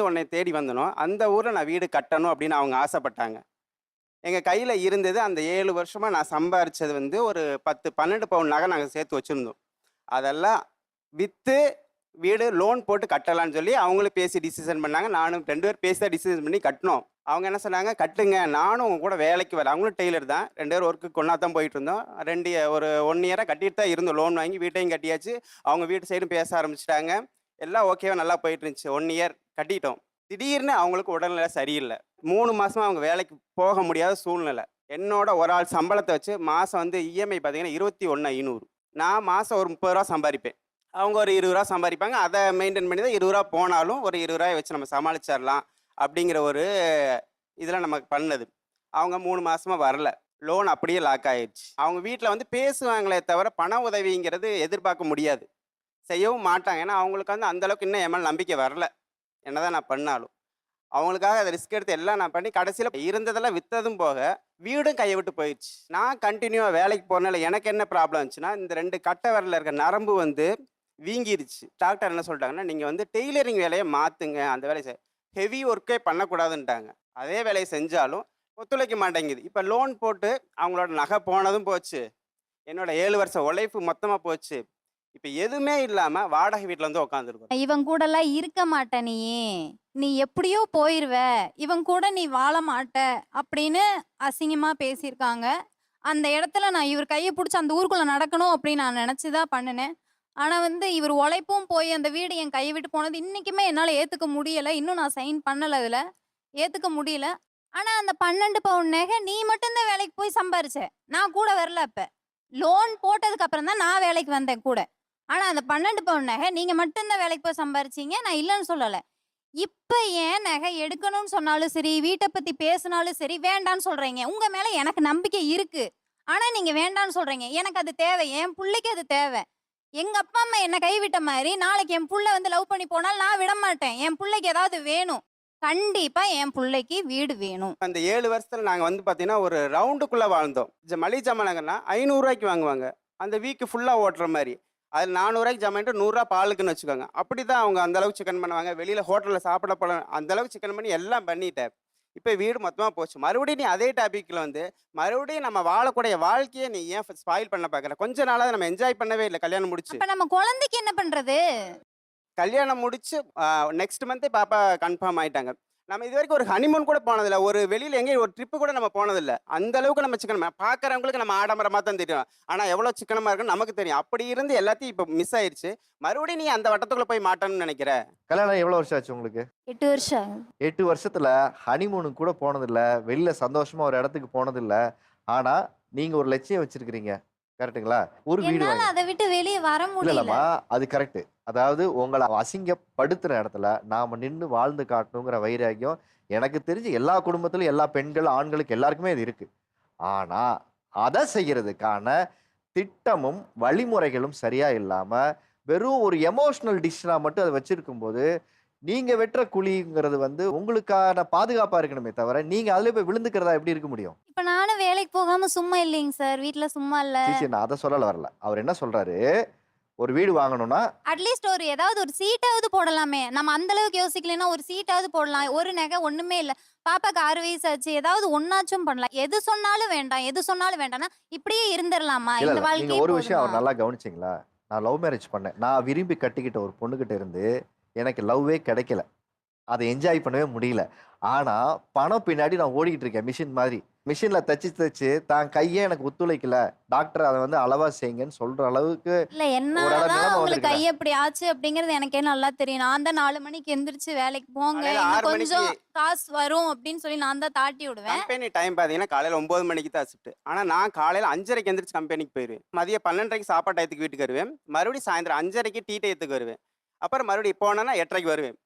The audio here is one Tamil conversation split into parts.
உன்னை தேடி வந்தனோ, அந்த ஊர்ல நான் வீடு கட்டணும் அப்படின்னு அவங்க ஆசைப்பட்டாங்க. எங்க கையில இருந்தது அந்த 7 வருஷமா நான் சம்பாரிச்சது வந்து ஒரு 10, 12 பவுன் நகை நாங்க சேர்த்து வச்சிருந்தோம். அதெல்லாம் வித்து வீடு லோன் போட்டு கட்டலான்னு சொல்லி அவங்களும் பேசி டிசிஷன் பண்ணாங்க. நானும் 2 பேரும் பேசி தான் டிசிஷன் பண்ணி கட்டுனோம். அவங்க என்ன சொன்னாங்க, "கட்டுங்க. நானும் உங்க கூட வேலைக்கு வரேன்." அவங்களும் டெய்லர் தான். 2 பேரும் ஒர்க்குக்கு ஒண்ணா தான் போயிட்டுருந்தோம். 2 ஒரு 1 இயரா கட்டிட்டு தான் இருந்தோம். லோன் வாங்கி வீட்டையும் கட்டியாச்சு. அவங்க வீட்டு சைடும் பேச ஆரம்பிச்சுட்டாங்க. எல்லாம் ஓகேவா நல்லா போயிட்டு இருந்துச்சு. 1 இயர் கட்டிட்டோம். திடீர்னு அவங்களுக்கு உடல்நிலை சரியில்ல. 3 மாசமா அவங்க வேலைக்கு போக முடியாத சூழ்நிலை. என்னோட ஒரு ஆள் சம்பளத்த வச்சு மாசம் வந்து இஎம்ஐ பார்த்தீங்கன்னா 21,500. நான் மாசம் ஒரு ரூ. 30 சம்பாரிப்பேன். அவங்க ஒரு ரூ. 20 சம்பாரிப்பாங்க. அத மெயின்டெயின் பண்ணி தான் ரூ. 20 போனாலும் ஒரு ரூ. 20 வச்சு நம்ம சமாளிச்சிரலாம் அப்படிங்கிற ஒரு இதுல நமக்கு பண்ணது. அவங்க 3 மாசமா வரல. லோன் அப்படியே லாக் ஆயிருச்சு. அவங்க வீட்ல வந்து பேசுவாங்களே தவிர பண உதவிங்கிறது எதிர்பார்க்க முடியாது. செய்யவும் மாட்டாங்க. ஏன்னா அவங்களுக்கு வந்து அந்த அளவுக்கு இன்னும் என் மேல நம்பிக்கை வரல. என்னதான் நான் பண்ணாலும். அவங்களுக்காக அத ரிஸ்க் எடுத்து எல்லாம் நான் பண்ணி கடைசியில இருந்ததெல்லாம் வித்ததும் போக, வீடும் கைய விட்டு போயிருச்சு. நான் கன்டினியூவா வேலைக்கு போறனால எனக்கு என்ன ப்ராப்ளம் வந்துச்சுன்னா, இந்த 2 கட்டை விரல்ல இருக்க நரம்பு வந்து வீங்கிருச்சு. டாக்டர் என்ன சொல்ட்டாங்கன்னா, "நீங்க வந்து டெய்லரிங் வேலைய மாத்துங்க. அந்த வேலைய ஹெவி ஒர்க்கே பண்ணக்கூடாதுன்ட்டாங்க." அதே வேலைய செஞ்சாலும் ஒத்துழைக்க மாட்டேங்குது. இப்ப லோன் போட்டு அவங்களோட நகை போனதும் போச்சு. என்னோட 7 வருஷ உழைப்பு மொத்தமா போச்சு. இப்ப எதுவுமே இல்லாம வாடகை வீட்ல வந்து உட்காந்துருக்கோம். இவன் கூடலாம் இருக்க மாட்ட நீ. நீ எப்படியோ போயிருவ. இவன் கூட நீ வாழ மாட்ட அப்படின்னு அசிங்கமா பேசியிருக்காங்க. அந்த இடத்துல நான் இவர் கைய புடிச்சு அந்த ஊருக்குள்ள நடக்கணும் அப்படின்னு நான் நெனச்சு தான் பண்ணுனேன். ஆனா வந்து இவர் உழைப்பும் போய் அந்த வீடு என் கைய விட்டு போனது இன்னைக்குமே என்னால ஏத்துக்க முடியல. இன்னும் நான் சைன் பண்ணல அதுல. ஏத்துக்க முடியல. ஆனா அந்த 12 பவுன் நகை நீ மட்டும் தான் வேலைக்கு போய் சம்பாரிச்ச. நான் கூட வரல அப்ப. லோன் போட்டதுக்கு அப்புறம் தான் நான் வேலைக்கு வந்தேன் கூட. ஆனா அந்த 12 பவுன் நகை நீங்க மட்டும் தான் வேலைக்கு போய் சம்பாரிச்சீங்க. நான் இல்லன்னு சொல்லல. இப்ப ஏன் நகை எடுக்கணும்னு சொன்னாலும் சரி, வீட்ட பத்தி பேசினாலும் சரி, வேண்டான்னு சொல்றீங்க. உங்க மேல எனக்கு நம்பிக்கை இருக்கு. ஆனா நீங்க வேண்டான்னு சொல்றீங்க. எனக்கு அது தேவை. என் புள்ளைக்கு அது தேவை. எங்க அப்பா, அம்மா என்ன கைவிட்ட மாரி, நாளைக்கு என் புள்ள வந்து லவ் பண்ணி போனாலும் நான் விடமாட்டேன். என் புள்ளைக்கு ஏதாவது வேணும். கண்டிப்பா என் புள்ளைக்கு வீடு வேணும். அந்த 7 வருஷத்துல நாங்க வந்து பார்த்தீங்கன்னா, ஒரு ரவுண்டுக்குள்ள வாழ்ந்தோம். மளிகை ஜாமான் நகைன்னா ரூ. 500 வாங்குவாங்க. அந்த வீக்கு ஃபுல்லா ஓட்டுற மாரி. அதில ரூ. 400 ஜாமான் ரூ. 100 பாலுக்குன்னு வச்சுக்கோங்க. அப்படிதான் அவங்க அந்த அளவுக்கு சிக்கன் பண்ணுவாங்க. வெளியில ஹோட்டல்ல சாப்பிட போல அந்த அளவுக்கு சிக்கன் பண்ணி எல்லாம் பண்ணிட்டேன். இப்ப வீடு மொத்தமா போச்சு. மறுபடியும் நீ அதே டாபிக்ல வந்து, மறுபடியும் நம்ம வாழக்கூடிய வாழ்க்கைய நீ ஏன் ஸ்பாயில் பண்ண பார்க்குற? கொஞ்ச நாளாவது நம்ம என்ஜாய் பண்ணவே இல்ல கல்யாணம் முடிச்சு. அப்ப நம்ம குழந்தைக்கு என்ன பண்றது? கல்யாணம் முடிச்சு நெக்ஸ்ட் மந்த்தே பாப்பா கன்ஃபார்ம் ஆயிட்டாங்க. நம்ம இதுவரைக்கும் ஒரு ஹனிமூன் கூட போனதில்ல. ஒரு வெளியில எங்கேயும் ஒரு ட்ரிப் கூட நம்ம போனதில்ல. அந்த அளவுக்கு நம்ம சிக்கனமா பார்க்குறவங்களுக்கு நம்ம ஆடம்பரமா தான் தெரியும். ஆனா எவ்வளோ சிக்கனமா இருக்குன்னு நமக்கு தெரியும். அப்படி இருந்து எல்லாத்தையும் இப்ப மிஸ் ஆயிருச்சு. மறுபடியும் நீ அந்த வட்டத்துக்குள்ள போய் மாட்டணும்னு நினைக்கிற? கல்யாணம் எவ்வளவு வருஷம் ஆச்சு உங்களுக்கு? 8 வருஷம். 8 வருஷத்துல ஹனிமூனுக்கு கூட போனதில்ல. வெளில சந்தோஷமா ஒரு இடத்துக்கு போனதில்ல. ஆனா, நீங்க ஒரு லட்சியம் வச்சிருக்கிறீங்க. கரெக்ட்டுங்களா? ஒரு வீடு என்னால வாங்கி அத விட்டு வெளிய வர இல்ல முடியல. இல்லம்மா. அது கரெக்ட்டு. அதாவது உங்கள அசிங்கப்படுத்துற இடத்துல நாம நின்னு வாழ்ந்து காட்டணுங்கிற வைராக்கியம் எனக்கு தெரிஞ்சு எல்லா குடும்பத்திலும் எல்லா பெண்கள், ஆண்களுக்கு எல்லாருக்குமே இது இருக்கு. ஆனா, அத செய்யறதுக்கான திட்டமும், வழிமுறைகளும் சரியா இல்லாம, வெறும் ஒரு எமோஷனல் டிசிஷனா மட்டும் அத வச்சிருக்கும்போது, நீங்க வெட்டுற குழிங்கிறது வந்து உங்களுக்கான பாதுகாப்பா இருக்கணுமே தவிர, நீங்க அதிலே போய் விழுந்துக்கிறதா எப்படி இருக்க முடியும்? இப்ப நானும் வேலைக்கு போகாம சும்மா இல்லைங்க சார். வீட்ல சும்மா இல்ல. சீ, நான் அத சொல்லல வரல. அவர் என்ன சொல்றாரு, ஒரு வீடு வாங்கணும்னா அட்லீஸ்ட் ஒரு ஏதாவது ஒரு சீட்டாவது போடலாமே. நம்ம அந்த அளவுக்கு யோசிக்கலைன்னா ஒரு சீட்டாவது போடலாம். ஒரு நகை ஒண்ணுமே இல்ல. பாப்பாக்கு 6 வயசு ஆச்சு. ஏதாவது ஒண்ணாச்சும் பண்ணலாம். எது சொன்னாலும் வேண்டாம், எது சொன்னாலும் வேண்டாம்னா, இப்படியே இருந்துறலாமா? இல்ல, இந்த இல்ல. நீங்க வாழ்க்கையே ஒரு விஷயம் போதுமா? அவர் நல்லா கவனிச்சீங்களா? நான் லவ் மேரேஜ் பண்ணேன். நான் விரும்பி கட்டிக்கிட்ட ஒரு பொண்ணுகிட்ட இருந்து எனக்கு லவ்வே கிடைக்கல. அத என்ஜாய் பண்ணவே முடியல. ஆனா, பணம் பின்னாடி நான் ஓடிக்கிட்டு இருக்கேன் மிஷின் மாதிரி. மிஷின்ல தச்சு தச்சு தான் கையே எனக்கு ஒத்துழைக்கல. டாக்டர் அத வந்து அளவா செய்யுங்கன்னு சொல்ற அளவுக்கு இல்ல ஒரு என்னாலதான் நிலைமை உங்களுக்கு கை வந்திருக்கிறேன். எப்படி ஆச்சு அப்படிங்கிறது எனக்கே நல்லா தெரியும். நான் தான் 4 மணிக்கு எந்திரிச்சு வேலைக்கு போங்க. காலையில இன்னும் 6 மணிக்கு கொஞ்சம் காசு வரும் அப்படின்னு சொல்லி நான் தான் தாட்டி விடுவேன். கம்பெனி டைம் பார்த்தீங்கன்னா, காலையில 9 மணிக்கு தான் ஷிஃப்ட். ஆனா நான் காலையில 5:30க்கு எந்திரிச்சு கம்பெனிக்கு போயிருவேன். மதியம் 12:30க்கு சாப்பாடு டயத்துக்கு வீட்டுக்கு வருவேன். மறுபடியும் சாயந்தரம் 5:30க்கு டீ டயத்துக்கு வருவேன். அப்புறம் மறுபடியும் போனேன்னா 8:30க்கு வருவேன்.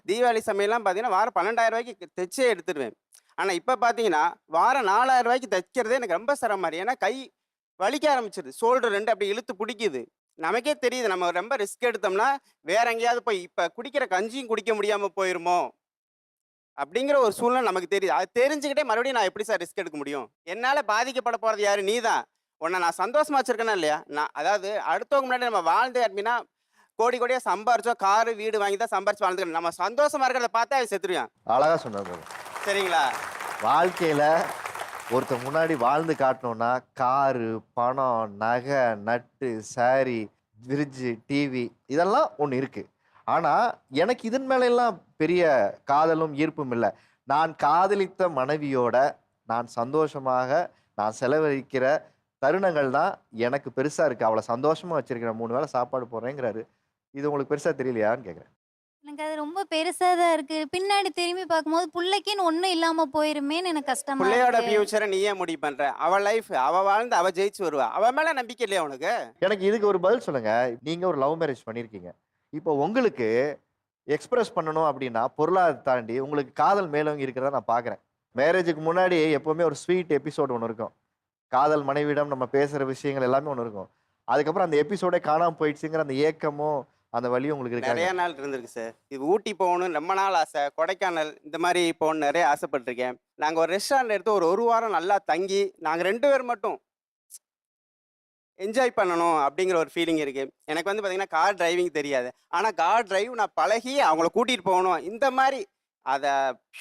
தீபாவளி சமயம்லாம் பார்த்தீங்கன்னா, வாரம் ரூ. 12,000க்கு தச்சே எடுத்துருவேன். ஆனா இப்ப பார்த்தீங்கன்னா, வாரம் ரூ. 4,000க்கு தைக்கிறதே எனக்கு ரொம்ப சிரமமா இருக்கு. ஏன்னா கை வலிக்க ஆரம்பிச்சுருது. ஷோல்டர் 2 அப்படி இழுத்து புடிக்குது. நமக்கே தெரியுது நம்ம ரொம்ப ரிஸ்க் எடுத்தோம்னா, வேற எங்கேயாவது போய் இப்ப குடிக்கிற கஞ்சியும் குடிக்க முடியாம போயிருமோ? அப்படிங்கிற ஒரு சூழ்நிலை நமக்கு தெரியுது. அது தெரிஞ்சுக்கிட்டே மறுபடியும் நான் எப்படி சார் ரிஸ்க் எடுக்க முடியும்? என்னால பாதிக்கப்பட போறது யாரு? நீ தான். உன்ன நான் சந்தோஷமா வச்சிருக்கேனா இல்லையா? நான் அதாவது அடுத்தவங்க முன்னாடி நம்ம வாழ்ந்தே அப்படின்னா, கோடி கோடியா சம்பாரிச்சோம், காரு வீடு வாங்கி தான் சம்பாரிச்சு வாழ்ந்துக்கணும். நம்ம சந்தோஷமா இருக்கிறத பார்த்தா அவன் செத்துருவான். அழகா சொன்னாரு. சரிங்களா? வாழ்க்கையில ஒருத்தர் முன்னாடி வாழ்ந்து காட்டணும்னா காரு, பணம், நகை, நட்டு, சாரி, ஃப்ரிட்ஜு, டிவி இதெல்லாம் ஒன்று இருக்கு. ஆனா எனக்கு இதன் மேல எல்லாம் பெரிய காதலும் ஈர்ப்பும் இல்லை. நான் காதலித்த மனைவியோட நான் சந்தோஷமாக நான் செலவழிக்கிற தருணங்கள் தான் எனக்கு பெருசா இருக்கு. அவளை சந்தோஷமா வச்சிருக்கிறேன். 3 வேளை சாப்பாடு போடுறேங்கிறாரு. இது உங்களுக்கு பெருசா தெரியலையான்னு கேட்குறேன். எனக்கு அது ரொம்ப பெருசா தான் இருக்கு. பின்னாடி திரும்பி பார்க்கும்போது புள்ளைக்குன்னு ஒண்ணும் இல்லாம போயிருமேன்னு எனக்கு கஷ்டமா பிள்ளையோட இருக்கு. ஃபியூச்சரை நீயே முடிவு பண்ற. அவ லைஃப் அவ வாழ்ந்து அவ ஜெயிச்சு வருவா. அவ மேல நம்பிக்கை இல்லையா உனக்கு? எனக்கு இதுக்கு ஒரு பதில் சொல்லுங்க. நீங்க ஒரு லவ் மேரேஜ் பண்ணியிருக்கீங்க. இப்போ உங்களுக்கு எக்ஸ்பிரஸ் பண்ணணும் அப்படின்னா பொருளாதாரத்தை தாண்டி உங்களுக்கு காதல் மேலோங்கி இருக்கிறத நான் பார்க்குறேன். மேரேஜுக்கு முன்னாடி எப்பவுமே ஒரு ஸ்வீட் எபிசோடு ஒன்று இருக்கும். காதல் மனைவியிடம் நம்ம பேசுகிற விஷயங்கள் எல்லாமே ஒன்று இருக்கும். அதுக்கப்புறம் அந்த எபிசோடே காணாமல் போயிடுச்சுங்கிற அந்த ஏக்கமும் அந்த வலியும் உங்களுக்கு இருக்காது. நிறைய நாள் இருந்திருக்கு சார். இது ஊட்டி போகணும்னு ரொம்ப நாள் ஆசை. கொடைக்கானல் இந்த மாதிரி போகணும்னு நிறைய ஆசைப்பட்டிருக்கேன். நாங்கள் ஒரு ரெஸ்டாரண்ட் எடுத்து ஒரு வாரம் நல்லா தங்கி நாங்கள் 2 பேர் மட்டும் என்ஜாய் பண்ணணும் அப்படிங்கிற ஒரு ஃபீலிங் இருக்கு. எனக்கு வந்து பார்த்தீங்கன்னா கார் டிரைவிங் தெரியாது. ஆனால் கார் டிரைவ் நான் பழகி அவங்கள கூட்டிகிட்டு போகணும். இந்த மாதிரி அதை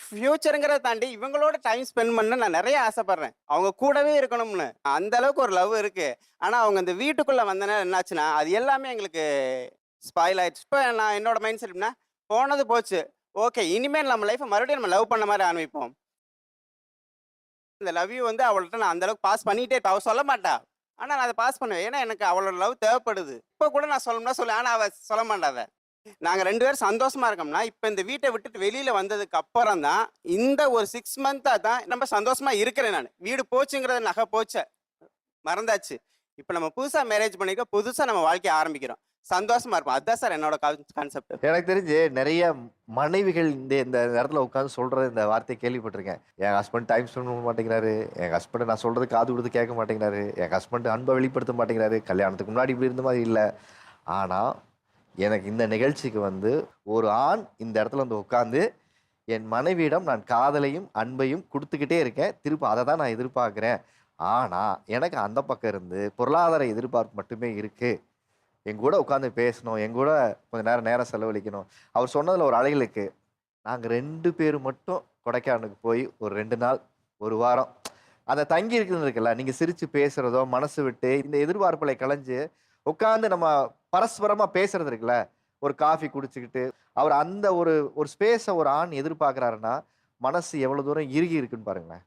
ஃப்யூச்சருங்கிறத தாண்டி இவங்களோட டைம் ஸ்பெண்ட் பண்ண நான் நிறைய ஆசைப்படுறேன். அவங்க கூடவே இருக்கணும்னு. அந்த அளவுக்கு ஒரு லவ் இருக்கு. ஆனால் அவங்க இந்த வீட்டுக்குள்ளே வந்தனா என்னாச்சுன்னா அது எல்லாமே எங்களுக்கு ஸ்பாயில் ஆயிடுச்சு. இப்போ நான் என்னோட மைண்ட் செட்னா போனது போச்சு. ஓகே, இனிமேல் நம்ம லைஃப்பை மறுபடியும் நம்ம லவ் பண்ண மாதிரி ஆரம்பிப்போம். இந்த லவ் யூ வந்து அவள்கிட்ட நான் அந்த அளவுக்கு பாஸ் பண்ணிட்டே இருப்பேன். அவள் சொல்ல மாட்டா. ஆனால் நான் அதை பாஸ் பண்ணுவேன். ஏன்னா எனக்கு அவளோட லவ் தேவைப்படுது. இப்போ கூட நான் சொல்லணும்னா சொல்லுவேன். ஆனால் அவள் சொல்ல மாட்டாத. நாங்கள் 2 பேரும் சந்தோஷமா இருக்கோம்னா இப்போ இந்த வீட்டை விட்டுட்டு வெளியில வந்ததுக்கு அப்புறம் தான் இந்த ஒரு 6 மந்த்தாக தான் நம்ம சந்தோஷமா இருக்கிறேன். நான் வீடு போச்சுங்கிறது நகை போச்ச மறந்தாச்சு. இப்போ நம்ம புதுசாக மேரேஜ் பண்ணிக்க புதுசாக நம்ம வாழ்க்கையை ஆரம்பிக்கிறோம். சந்தோஷமா இருப்போம். அதுதான் சார் என்னோட கான்செப்ட். எனக்கு தெரிஞ்சு நிறைய மனைவிகள் இந்த இடத்துல உட்காந்து சொல்ற இந்த வார்த்தையை கேள்விப்பட்டிருக்கேன். என் ஹஸ்பண்ட் டைம் ஸ்பெண்ட் பண்ண மாட்டேங்கிறாரு, என் ஹஸ்பண்ட் நான் சொல்றது காது கொடுத்து கேட்க மாட்டேங்கிறாரு, என் ஹஸ்பண்ட் அன்பை வெளிப்படுத்த மாட்டேங்கிறாரு, கல்யாணத்துக்கு முன்னாடி இப்படி இருந்த மாதிரி இல்லை. ஆனா எனக்கு இந்த நிகழ்ச்சிக்கு வந்து ஒரு ஆண் இந்த இடத்துல வந்து உட்காந்து என் மனைவியிடம் நான் காதலையும் அன்பையும் கொடுத்துக்கிட்டே இருக்கேன், திரும்ப அதை தான் நான் எதிர்பார்க்குறேன். ஆனா எனக்கு அந்த பக்கம் இருந்து பொருளாதார எதிர்பார்ப்பு மட்டுமே இருக்கு. என் கூட உட்காந்து பேசணும், என் கூட கொஞ்சம் நேரம் செலவழிக்கணும். அவர் சொன்னதில் ஒரு அழகு இருக்கு. நாங்கள் 2 பேர் மட்டும் கொடைக்கானலுக்கு போய் ஒரு 2 நாள் 1 வாரம் அந்த தங்கி இருக்குன்னு இருக்குல்ல, நீங்கள் சிரித்து பேசுகிறதோ மனசு விட்டு இந்த எதிர்பார்ப்புகளை களைஞ்சு உட்காந்து நம்ம பரஸ்பரமாக பேசுறது இருக்குல்ல, ஒரு காஃபி குடிச்சுக்கிட்டு அவர் அந்த ஒரு ஸ்பேஸை ஒரு ஆண் எதிர்பார்க்குறாருன்னா மனசு எவ்வளோ தூரம் இறுகி இருக்குன்னு பாருங்களேன்.